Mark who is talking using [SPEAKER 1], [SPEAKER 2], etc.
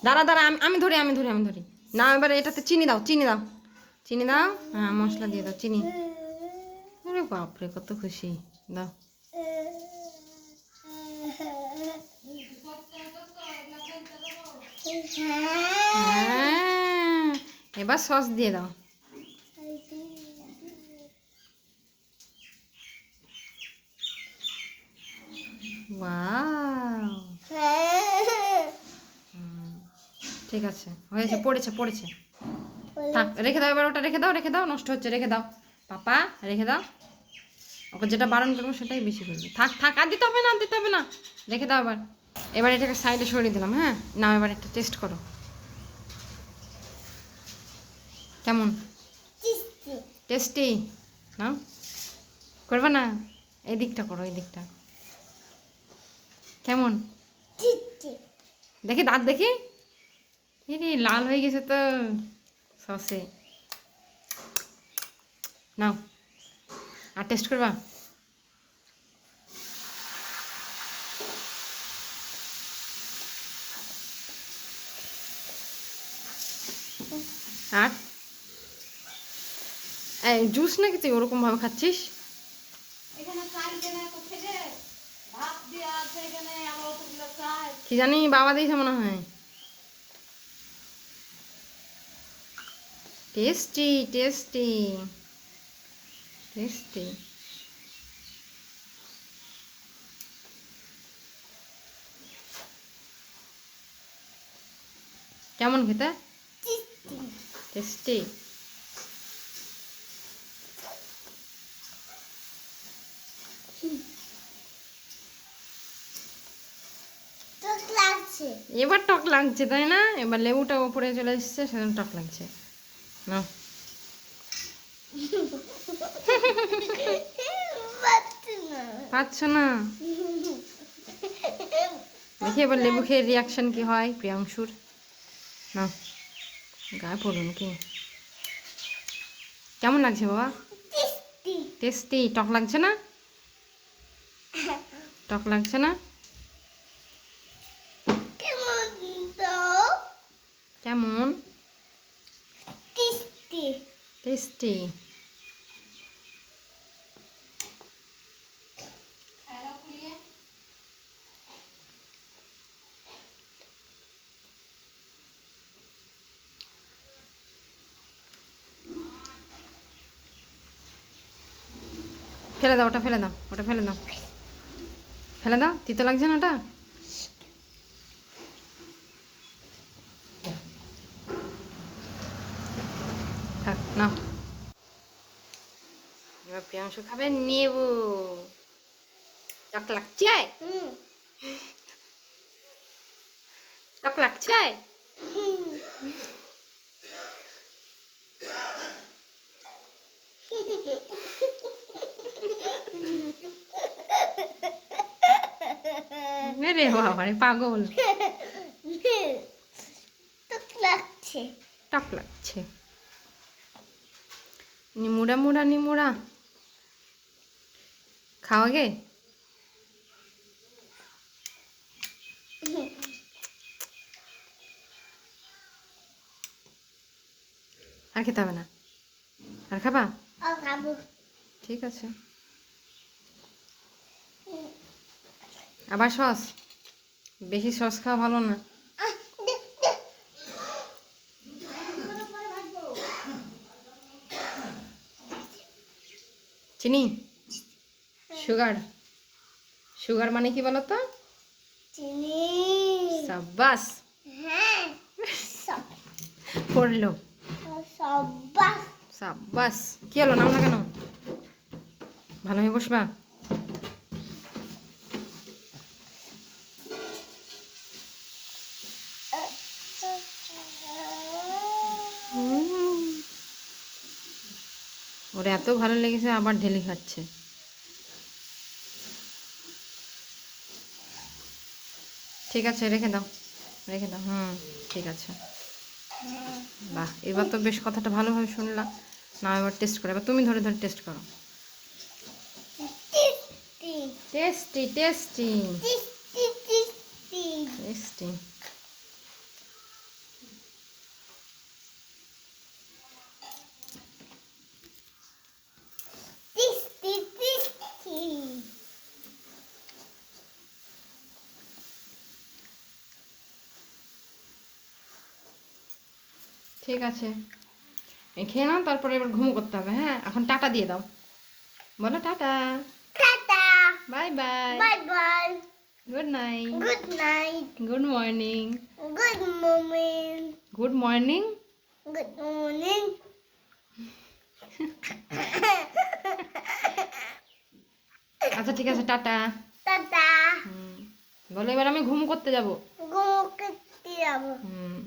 [SPEAKER 1] দাঁড়া দাঁড়া, আমি ধরি আমি ধরি আমি ধরি। না এবারে এটাতে চিনি দাও, চিনি দাও, চিনি দাও। হ্যাঁ মশলা দিয়ে দাও, চিনি। আরে বাপরে কত খুশি, দাও। হ্যাঁ এবার সস দিয়ে দাও। ওয়াও, ঠিক আছে হয়েছে, পড়েছে পড়েছে। থাক রেখে দাও, এবার ওটা রেখে দাও, রেখে দাও, নষ্ট হচ্ছে, রেখে দাও পাপা, রেখে দাও। ওকে যেটা বারণ করবো সেটাই বেশি করবে। থাক থাক, আর দিতে হবে না, দিতে হবে না, রেখে দাও এবার। এবার এটাকে সাইডে সরিয়ে দিলাম। হ্যাঁ নাও এবার একটা টেস্ট করো, কেমন টেস্টি। নাও, করবে না, এই দিকটা করো, এই দিকটা। কেমন দেখি, দাঁত দেখি। রে লাল হয়ে গেছে তো সসে। নাও আর টেস্ট করবা। আর এই জুস নাকি তুই ওরকম ভাবে খাচ্ছিস? কি জানি বাবা দিয়েছে মনে হয়। Tasty tasty tasty. কেমন খেতে? টেস্টি। এবার টক লাগছে তাই না? এবার লেবুটা উপরে চলে এসছে, সেজন্য টক লাগছে। না পাচ্ছ না? দেখি এবার লেবু খেয়ে রিয়াকশন কি হয় প্রিয়াংশুর। না গায়ে পড়ুন কি, কেমন লাগছে বাবা? টেস্টি। টক লাগছে না? টক লাগছে না? কেমন? টেস্টি। ফেলে দাও ওটা, ফেলে দাও ওটা, ফেলে দাও, ফেলে দাও। তিতো লাগছে না ওটা? থাক নাও। এবার প্রিয়াংশু খাবে নেবু। টক লাগছে? টক লাগছে? রে বাবা রে পাগল। টক লাগছে। নিমুড়া মুড়া নিমুড়া খাওয়া গে। আর খেতে হবে না? আর খাবা? ঠিক আছে। আবার সস? বেশি সস খাওয়া ভালো না। চিনি, সুগার। সুগার মানে কি বলো তো? সাব্বাস, পড়লো। সাব্বাস। কি হলো, নাও না কেন? ভালো হয়ে বসবা। ওর এত ভালো লেগেছে আবার ঢেলে খাচ্ছে। ঠিক আছে রেখে দাও, রেখে দাও। ঠিক আছে। বাহ এবার তো বেশ কথাটা ভালোভাবে শুনলাম। না এবার টেস্ট করো, এবার তুমি ধরে ধরে টেস্ট করো। Tasty tasty tasty. ঠিক আছে, এই খেয়ে নাও, তারপরে এবার ঘুম করতে হবে। হ্যাঁ, এখন টাটা দিয়ে দাও, বলো tata,
[SPEAKER 2] tata,
[SPEAKER 1] bye bye,
[SPEAKER 2] bye bye,
[SPEAKER 1] good night,
[SPEAKER 2] good night,
[SPEAKER 1] good morning,
[SPEAKER 2] good morning,
[SPEAKER 1] good morning.
[SPEAKER 2] Good morning.
[SPEAKER 1] আচ্ছা ঠিক আছে, টাটা।
[SPEAKER 2] টাটা,
[SPEAKER 1] বলো এবার আমি ঘুম করতে যাব।
[SPEAKER 2] ঘুমোতে যাবো।
[SPEAKER 1] হুম।